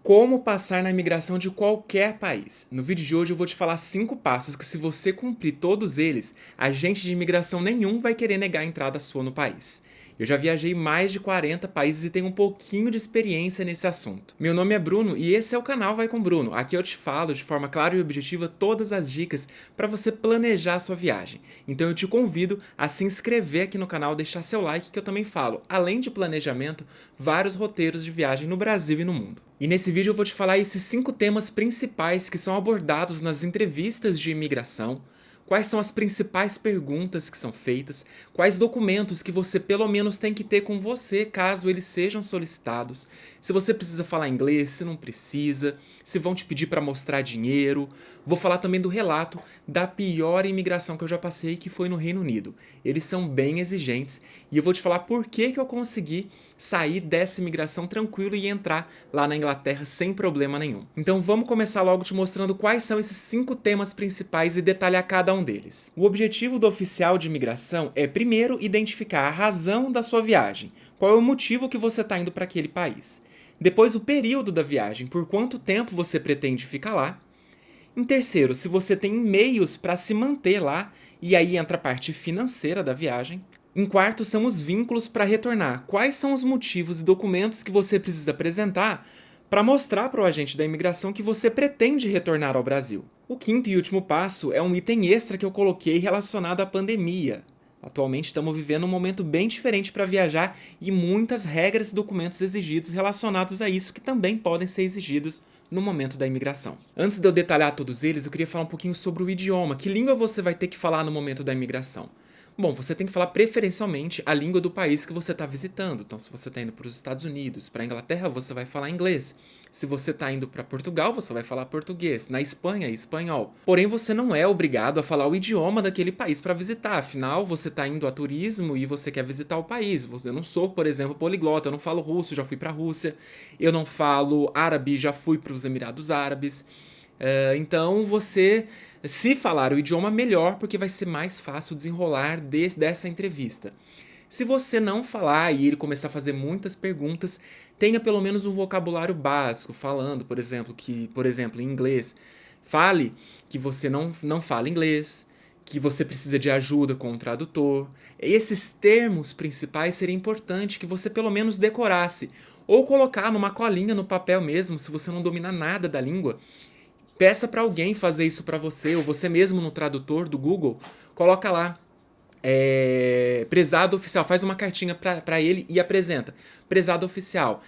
Como passar na imigração de qualquer país. No vídeo de hoje eu vou te falar 5 passos que, se você cumprir todos eles, agente de imigração nenhum vai querer negar a entrada sua no país. Eu já viajei mais de 40 países e tenho um pouquinho de experiência nesse assunto. Meu nome é Bruno e esse é o canal Vai com Bruno. Aqui eu te falo de forma clara e objetiva todas as dicas para você planejar a sua viagem. Então eu te convido a se inscrever aqui no canal, deixar seu like, que eu também falo, além de planejamento, vários roteiros de viagem no Brasil e no mundo. E nesse vídeo eu vou te falar esses 5 temas principais que são abordados nas entrevistas de imigração. Quais são as principais perguntas que são feitas, quais documentos que você pelo menos tem que ter com você caso eles sejam solicitados, se você precisa falar inglês, se não precisa, se vão te pedir para mostrar dinheiro. Vou falar também do relato da pior imigração que eu já passei, que foi no Reino Unido. Eles são bem exigentes e eu vou te falar por que eu consegui sair dessa imigração tranquilo e entrar lá na Inglaterra sem problema nenhum. Então vamos começar logo te mostrando quais são esses 5 temas principais e detalhar cada um deles. O objetivo do oficial de imigração é, primeiro, identificar a razão da sua viagem. Qual é o motivo que você está indo para aquele país? Depois, o período da viagem, por quanto tempo você pretende ficar lá. Em terceiro, se você tem meios para se manter lá, e aí entra a parte financeira da viagem. Em quarto, são os vínculos para retornar. Quais são os motivos e documentos que você precisa apresentar para mostrar para o agente da imigração que você pretende retornar ao Brasil? O quinto e último passo é um item extra que eu coloquei relacionado à pandemia. Atualmente estamos vivendo um momento bem diferente para viajar e muitas regras e documentos exigidos relacionados a isso que também podem ser exigidos no momento da imigração. Antes de eu detalhar todos eles, eu queria falar um pouquinho sobre o idioma. Que língua você vai ter que falar no momento da imigração? Bom, você tem que falar preferencialmente a língua do país que você está visitando. Então, se você está indo para os Estados Unidos, para a Inglaterra, você vai falar inglês. Se você está indo para Portugal, você vai falar português. Na Espanha, espanhol. Porém, você não é obrigado a falar o idioma daquele país para visitar. Afinal, você está indo a turismo e você quer visitar o país. Eu não sou, por exemplo, poliglota. Eu não falo russo, já fui para a Rússia. Eu não falo árabe, já fui para os Emirados Árabes. Então você, se falar o idioma, melhor, porque vai ser mais fácil desenrolar dessa entrevista. Se você não falar e ele começar a fazer muitas perguntas, tenha pelo menos um vocabulário básico, falando, por exemplo, em inglês, fale que você não fala inglês, que você precisa de ajuda com o tradutor. Esses termos principais seria importante que você pelo menos decorasse, ou colocar numa colinha no papel mesmo, se você não domina nada da língua. Peça para alguém fazer isso para você, ou você mesmo no tradutor do Google, coloca lá, prezado oficial, faz uma cartinha para ele e apresenta. Prezado oficial,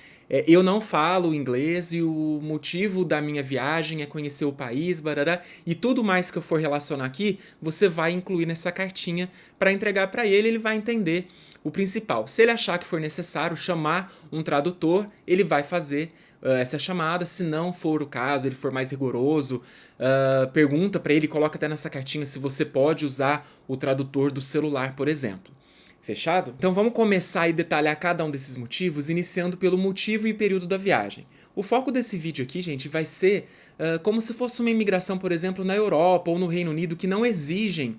eu não falo inglês e o motivo da minha viagem é conhecer o país, barará, e tudo mais que eu for relacionar aqui, você vai incluir nessa cartinha para entregar para ele, ele vai entender o principal. Se ele achar que for necessário chamar um tradutor, ele vai fazer essa chamada. Se não for o caso, ele for mais rigoroso, pergunta para ele, coloca até nessa cartinha se você pode usar o tradutor do celular, por exemplo. Fechado? Então vamos começar a detalhar cada um desses motivos, iniciando pelo motivo e período da viagem. O foco desse vídeo aqui, gente, vai ser como se fosse uma imigração, por exemplo, na Europa ou no Reino Unido, que não exigem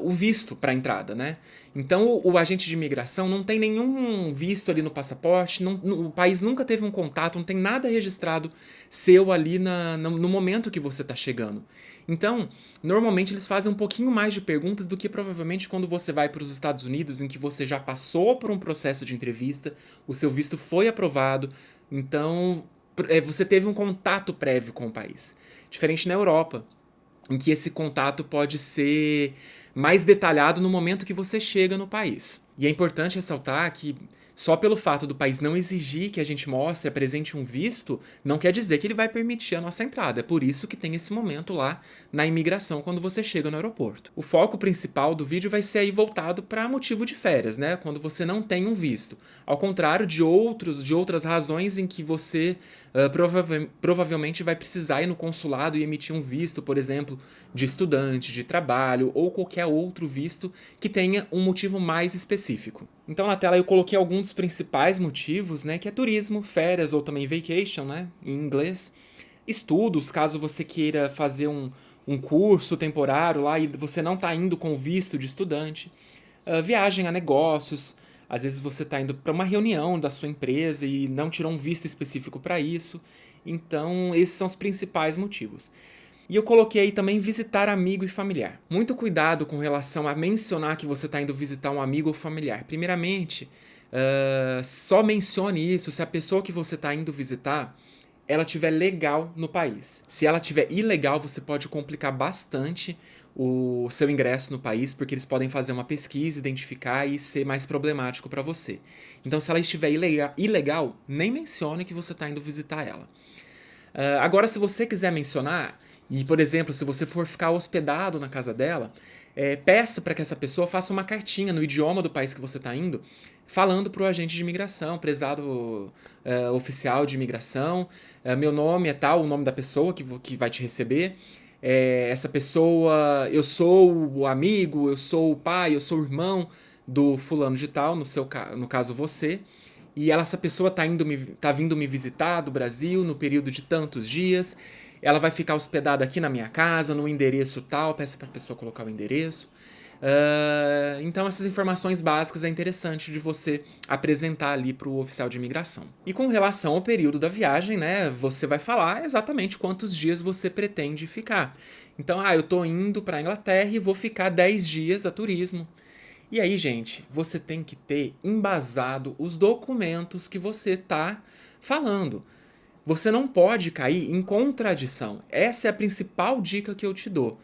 o visto para entrada, né? Então o agente de imigração não tem nenhum visto ali no passaporte, o país nunca teve um contato, não tem nada registrado seu ali no momento que você está chegando. Então, normalmente eles fazem um pouquinho mais de perguntas do que provavelmente quando você vai para os Estados Unidos, em que você já passou por um processo de entrevista, o seu visto foi aprovado, então você teve um contato prévio com o país. Diferente na Europa, em que esse contato pode ser mais detalhado no momento que você chega no país. E é importante ressaltar que só pelo fato do país não exigir que a gente mostre, apresente um visto, não quer dizer que ele vai permitir a nossa entrada. É por isso que tem esse momento lá na imigração quando você chega no aeroporto. O foco principal do vídeo vai ser aí voltado para motivo de férias, né? Quando você não tem um visto. Ao contrário de outras razões em que você provavelmente vai precisar ir no consulado e emitir um visto, por exemplo, de estudante, de trabalho ou qualquer outro visto que tenha um motivo mais específico. Então na tela eu coloquei alguns dos principais motivos, né, que é turismo, férias ou também vacation, né, em inglês. Estudos, caso você queira fazer um curso temporário lá e você não está indo com visto de estudante. Viagem a negócios, Às vezes você está indo para uma reunião da sua empresa e não tirou um visto específico para isso. Então, esses são os principais motivos. E eu coloquei aí também visitar amigo e familiar. Muito cuidado com relação a mencionar que você está indo visitar um amigo ou familiar. Primeiramente, só mencione isso se a pessoa que você está indo visitar ela tiver legal no país. Se ela tiver ilegal, você pode complicar bastante o seu ingresso no país, porque eles podem fazer uma pesquisa, identificar e ser mais problemático para você. Então, se ela estiver ilegal, nem mencione que você está indo visitar ela. Agora, se você quiser mencionar, e, por exemplo, se você for ficar hospedado na casa dela, peça para que essa pessoa faça uma cartinha no idioma do país que você está indo, falando para o agente de imigração, prezado oficial de imigração, meu nome é tal, o nome da pessoa que vai te receber. Essa pessoa, eu sou o amigo, eu sou o pai, eu sou o irmão do fulano de tal, no caso você. E essa pessoa tá vindo me visitar do Brasil no período de tantos dias. Ela vai ficar hospedada aqui na minha casa, no endereço tal. Peça para a pessoa colocar o endereço. Então, essas informações básicas é interessante de você apresentar ali para o oficial de imigração. E com relação ao período da viagem, né, você vai falar exatamente quantos dias você pretende ficar. Então, eu tô indo para a Inglaterra e vou ficar 10 dias a turismo. E aí, gente, você tem que ter embasado os documentos que você tá falando. Você não pode cair em contradição. Essa é a principal dica que eu te dou.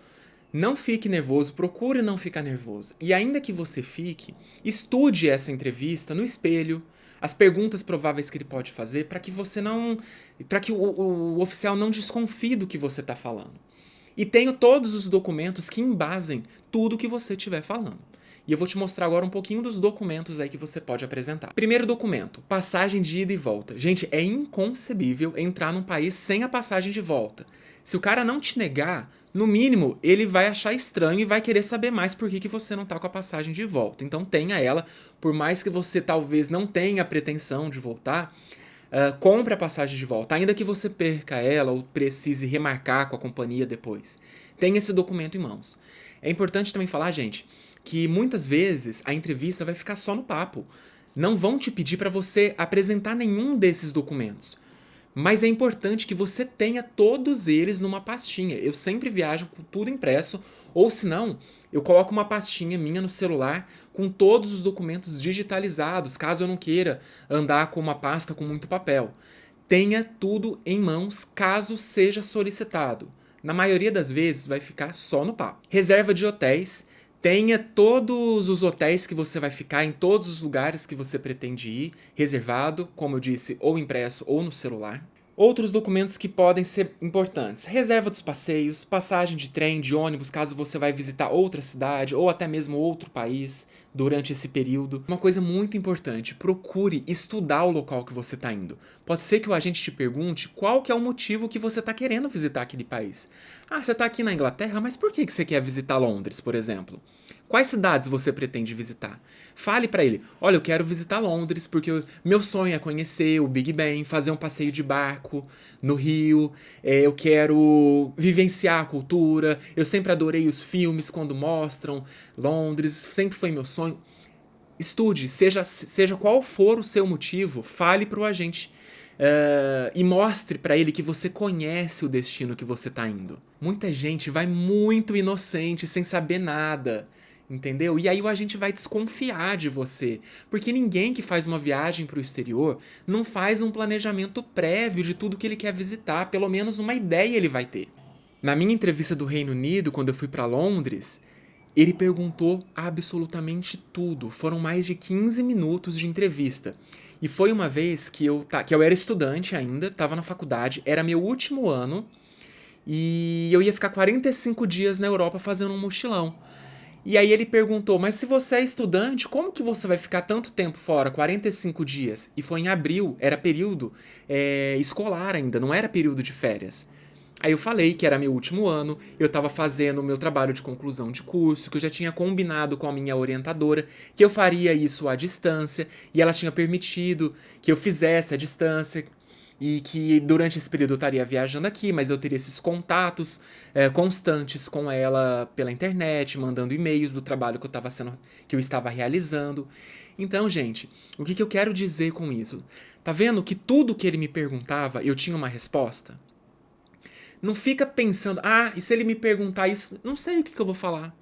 Não fique nervoso, procure não ficar nervoso. E ainda que você fique, estude essa entrevista no espelho, as perguntas prováveis que ele pode fazer, para que você não, para que o oficial não desconfie do que você está falando. E tenho todos os documentos que embasem tudo que você estiver falando. E eu vou te mostrar agora um pouquinho dos documentos aí que você pode apresentar. Primeiro documento, passagem de ida e volta. Gente, é inconcebível entrar num país sem a passagem de volta. Se o cara não te negar, no mínimo, ele vai achar estranho e vai querer saber mais por que você não tá com a passagem de volta. Então tenha ela, por mais que você talvez não tenha pretensão de voltar, compre a passagem de volta, ainda que você perca ela ou precise remarcar com a companhia depois. Tenha esse documento em mãos. É importante também falar, gente, que muitas vezes a entrevista vai ficar só no papo. Não vão te pedir para você apresentar nenhum desses documentos. Mas é importante que você tenha todos eles numa pastinha. Eu sempre viajo com tudo impresso, ou se não, eu coloco uma pastinha minha no celular com todos os documentos digitalizados, caso eu não queira andar com uma pasta com muito papel. Tenha tudo em mãos caso seja solicitado. Na maioria das vezes vai ficar só no papo. Reserva de hotéis. Tenha todos os hotéis que você vai ficar em todos os lugares que você pretende ir, reservado, como eu disse, ou impresso ou no celular. Outros documentos que podem ser importantes: reserva dos passeios, passagem de trem, de ônibus, caso você vai visitar outra cidade ou até mesmo outro país durante esse período. Uma coisa muito importante: procure estudar o local que você está indo. Pode ser que o agente te pergunte qual que é o motivo que você está querendo visitar aquele país. Você está aqui na Inglaterra, mas por que você quer visitar Londres, por exemplo? Quais cidades você pretende visitar? Fale para ele: olha, eu quero visitar Londres porque meu sonho é conhecer o Big Ben, fazer um passeio de barco no Rio, eu quero vivenciar a cultura, eu sempre adorei os filmes quando mostram Londres, sempre foi meu sonho. Estude, seja qual for o seu motivo, fale para o agente e mostre para ele que você conhece o destino que você está indo. Muita gente vai muito inocente, sem saber nada. Entendeu? E aí o agente vai desconfiar de você, porque ninguém que faz uma viagem para o exterior não faz um planejamento prévio de tudo que ele quer visitar, pelo menos uma ideia ele vai ter. Na minha entrevista do Reino Unido, quando eu fui para Londres, ele perguntou absolutamente tudo. Foram mais de 15 minutos de entrevista. E foi uma vez que eu era estudante ainda, estava na faculdade, era meu último ano, e eu ia ficar 45 dias na Europa fazendo um mochilão. E aí ele perguntou: mas se você é estudante, como que você vai ficar tanto tempo fora, 45 dias? E foi em abril, era período escolar ainda, não era período de férias. Aí eu falei que era meu último ano, eu estava fazendo o meu trabalho de conclusão de curso, que eu já tinha combinado com a minha orientadora que eu faria isso à distância, e ela tinha permitido que eu fizesse à distância, e que durante esse período eu estaria viajando aqui, mas eu teria esses contatos constantes com ela pela internet, mandando e-mails do trabalho que eu estava realizando. Então, gente, o que eu quero dizer com isso? Tá vendo que tudo que ele me perguntava, eu tinha uma resposta? Não fica pensando, e se ele me perguntar isso, não sei o que eu vou falar.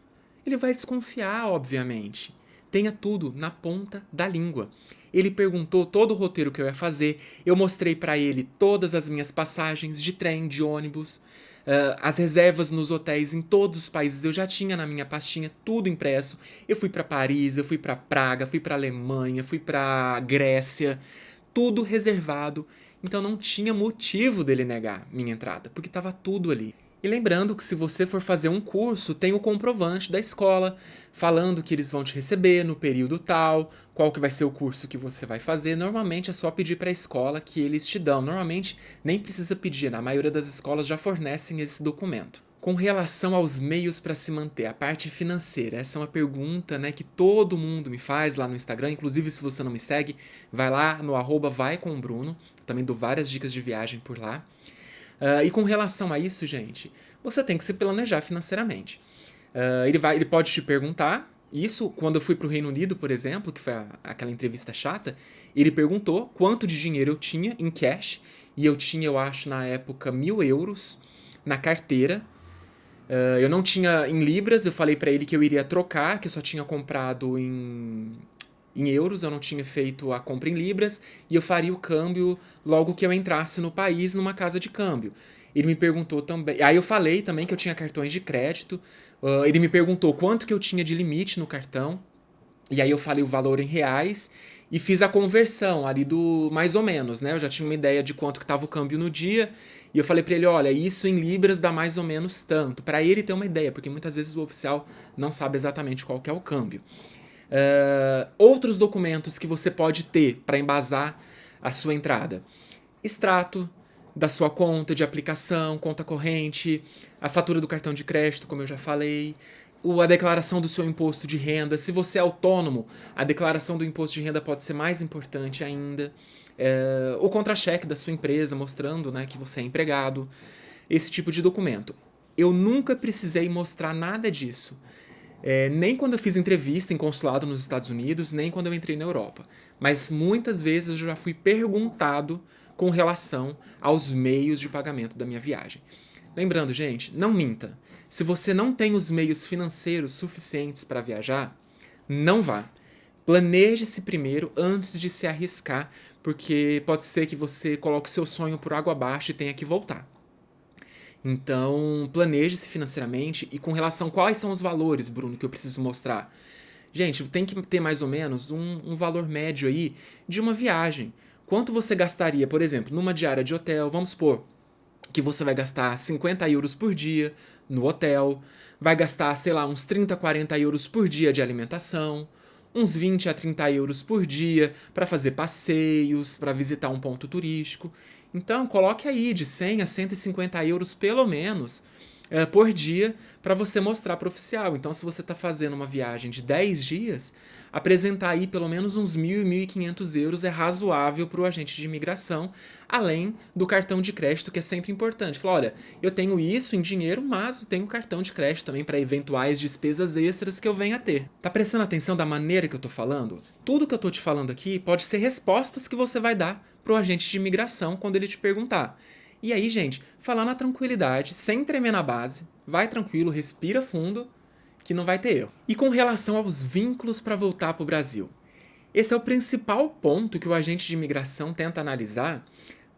Ele vai desconfiar, obviamente. Tenha tudo na ponta da língua. Ele perguntou todo o roteiro que eu ia fazer, eu mostrei pra ele todas as minhas passagens de trem, de ônibus, as reservas nos hotéis em todos os países eu já tinha na minha pastinha, tudo impresso. Eu fui pra Paris, eu fui pra Praga, fui pra Alemanha, fui pra Grécia, tudo reservado. Então não tinha motivo dele negar minha entrada, porque estava tudo ali. E lembrando que se você for fazer um curso, tem o comprovante da escola falando que eles vão te receber no período tal, qual que vai ser o curso que você vai fazer. Normalmente é só pedir para a escola que eles te dão. Normalmente nem precisa pedir, na maioria das escolas já fornecem esse documento. Com relação aos meios para se manter, a parte financeira, essa é uma pergunta, né, que todo mundo me faz lá no Instagram, inclusive se você não me segue, vai lá no @vaicombruno, também dou várias dicas de viagem por lá. E com relação a isso, gente, você tem que se planejar financeiramente. Ele pode te perguntar, isso quando eu fui para o Reino Unido, por exemplo, que foi aquela entrevista chata, ele perguntou quanto de dinheiro eu tinha em cash, e eu tinha, eu acho, na época, 1.000 euros na carteira. Eu não tinha em libras, eu falei pra ele que eu iria trocar, que eu só tinha comprado em euros, eu não tinha feito a compra em libras, e eu faria o câmbio logo que eu entrasse no país, numa casa de câmbio. Ele me perguntou também. Aí eu falei também que eu tinha cartões de crédito. Ele me perguntou quanto que eu tinha de limite no cartão. E aí eu falei o valor em reais e fiz a conversão ali do mais ou menos, né? Eu já tinha uma ideia de quanto que tava o câmbio no dia. E eu falei pra ele, olha, isso em libras dá mais ou menos tanto. Pra ele ter uma ideia, porque muitas vezes o oficial não sabe exatamente qual que é o câmbio. Outros documentos que você pode ter para embasar a sua entrada. Extrato da sua conta de aplicação, conta corrente, a fatura do cartão de crédito, como eu já falei, a declaração do seu imposto de renda. Se você é autônomo, a declaração do imposto de renda pode ser mais importante ainda. O contra-cheque da sua empresa, mostrando, né, que você é empregado. Esse tipo de documento. Eu nunca precisei mostrar nada disso. Nem quando eu fiz entrevista em consulado nos Estados Unidos, nem quando eu entrei na Europa. Mas muitas vezes eu já fui perguntado com relação aos meios de pagamento da minha viagem. Lembrando, gente, não minta. Se você não tem os meios financeiros suficientes para viajar, não vá. Planeje-se primeiro antes de se arriscar, porque pode ser que você coloque seu sonho por água abaixo e tenha que voltar. Então, planeje-se financeiramente. E com relação a quais são os valores, Bruno, que eu preciso mostrar? Gente, tem que ter mais ou menos um valor médio aí de uma viagem. Quanto você gastaria, por exemplo, numa diária de hotel? Vamos supor que você vai gastar 50 euros por dia no hotel, vai gastar, sei lá, uns 30, 40 euros por dia de alimentação, uns 20 a 30 euros por dia para fazer passeios, para visitar um ponto turístico. Então, coloque aí de 100 a 150 euros pelo menos por dia para você mostrar para o oficial. Então, se você está fazendo uma viagem de 10 dias, apresentar aí pelo menos uns 1.000 e 1.500 euros é razoável para o agente de imigração, além do cartão de crédito, que é sempre importante. Fala, olha, eu tenho isso em dinheiro, mas eu tenho cartão de crédito também para eventuais despesas extras que eu venha a ter. Tá prestando atenção da maneira que eu tô falando? Tudo que eu tô te falando aqui pode ser respostas que você vai dar pro agente de imigração quando ele te perguntar. E aí, gente, falar na tranquilidade, sem tremer na base, vai tranquilo, respira fundo, que não vai ter erro. E com relação aos vínculos para voltar para o Brasil, esse é o principal ponto que o agente de imigração tenta analisar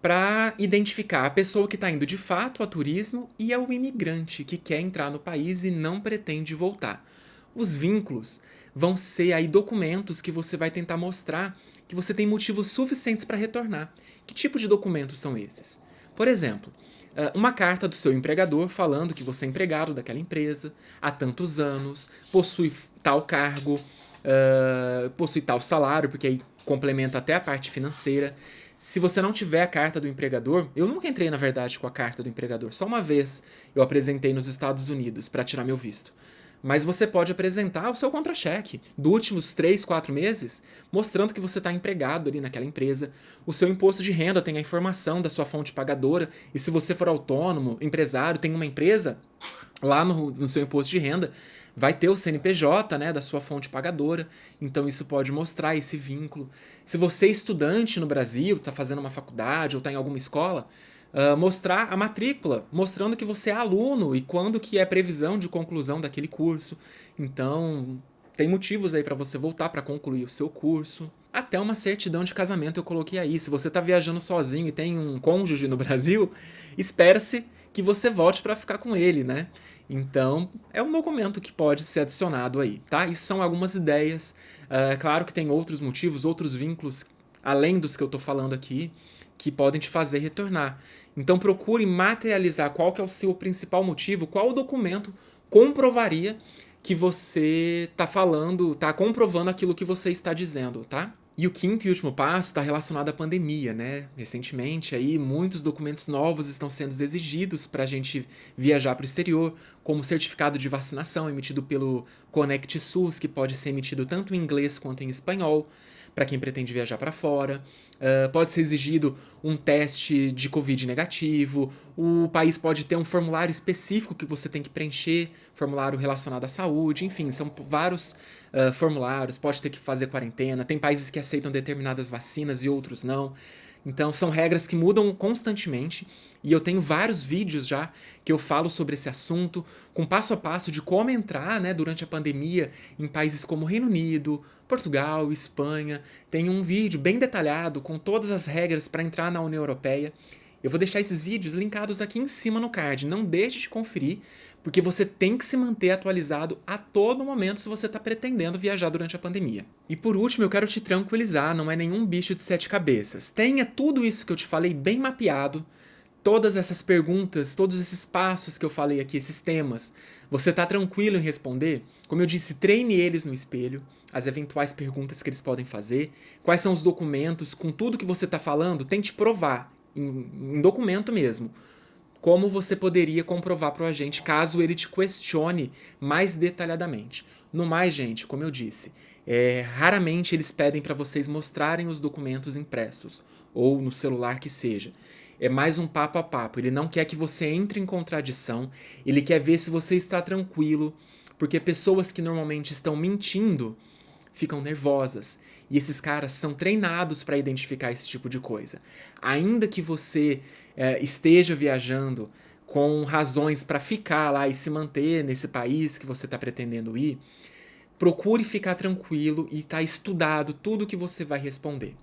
para identificar a pessoa que está indo de fato a turismo e o imigrante que quer entrar no país e não pretende voltar. Os vínculos vão ser aí documentos que você vai tentar mostrar que você tem motivos suficientes para retornar. Que tipo de documentos são esses? Por exemplo, uma carta do seu empregador falando que você é empregado daquela empresa há tantos anos, possui tal cargo, possui tal salário, porque aí complementa até a parte financeira. Se você não tiver a carta do empregador, eu nunca entrei, na verdade, com a carta do empregador. Só uma vez eu apresentei nos Estados Unidos para tirar meu visto. Mas você pode apresentar o seu contra-cheque dos últimos 3, 4 meses, mostrando que você está empregado ali naquela empresa. O seu imposto de renda tem a informação da sua fonte pagadora, e se você for autônomo, empresário, tem uma empresa, lá no seu imposto de renda, vai ter o CNPJ, né, da sua fonte pagadora, então isso pode mostrar esse vínculo. Se você é estudante no Brasil, está fazendo uma faculdade ou está em alguma escola, mostrar a matrícula, mostrando que você é aluno e quando que é previsão de conclusão daquele curso. Então, tem motivos aí para você voltar para concluir o seu curso. Até uma certidão de casamento eu coloquei aí. Se você está viajando sozinho e tem um cônjuge no Brasil, espera-se que você volte para ficar com ele, né? Então, é um documento que pode ser adicionado aí, tá? Isso são algumas ideias. Claro que tem outros motivos, outros vínculos, além dos que eu tô falando aqui, que podem te fazer retornar. Então, procure materializar qual que é o seu principal motivo, qual o documento comprovaria que você tá falando, tá comprovando aquilo que você está dizendo, tá? E o quinto e último passo está relacionado à pandemia, né? Recentemente, aí, muitos documentos novos estão sendo exigidos para a gente viajar para o exterior, como certificado de vacinação emitido pelo Conect SUS, que pode ser emitido tanto em inglês quanto em espanhol, para quem pretende viajar para fora. Pode ser exigido um teste de Covid negativo, o país pode ter um formulário específico que você tem que preencher, formulário relacionado à saúde, enfim, são vários formulários, pode ter que fazer quarentena, tem países que aceitam determinadas vacinas e outros não. Então são regras que mudam constantemente e eu tenho vários vídeos já que eu falo sobre esse assunto, com passo a passo de como entrar, né, durante a pandemia em países como Reino Unido, Portugal, Espanha. Tem um vídeo bem detalhado com todas as regras para entrar na União Europeia. Eu vou deixar esses vídeos linkados aqui em cima no card, não deixe de conferir, porque você tem que se manter atualizado a todo momento se você está pretendendo viajar durante a pandemia. E por último, eu quero te tranquilizar, não é nenhum bicho de 7 cabeças. Tenha tudo isso que eu te falei bem mapeado, todas essas perguntas, todos esses passos que eu falei aqui, esses temas. Você está tranquilo em responder? Como eu disse, treine eles no espelho, as eventuais perguntas que eles podem fazer, quais são os documentos, com tudo que você está falando, tente provar, em documento mesmo, como você poderia comprovar para o agente caso ele te questione mais detalhadamente. No mais, gente, como eu disse, raramente eles pedem para vocês mostrarem os documentos impressos, ou no celular que seja. É mais um papo a papo, ele não quer que você entre em contradição, ele quer ver se você está tranquilo, porque pessoas que normalmente estão mentindo ficam nervosas. E esses caras são treinados para identificar esse tipo de coisa. Ainda que você esteja viajando com razões para ficar lá e se manter nesse país que você está pretendendo ir, procure ficar tranquilo e tá estudado tudo que você vai responder.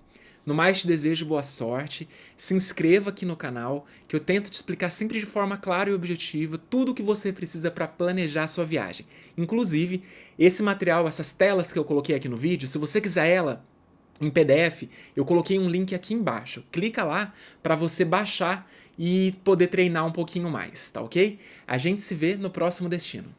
No mais, te desejo boa sorte, se inscreva aqui no canal, que eu tento te explicar sempre de forma clara e objetiva tudo o que você precisa para planejar a sua viagem. Inclusive, esse material, essas telas que eu coloquei aqui no vídeo, se você quiser ela em PDF, eu coloquei um link aqui embaixo. Clica lá para você baixar e poder treinar um pouquinho mais, tá ok? A gente se vê no próximo destino.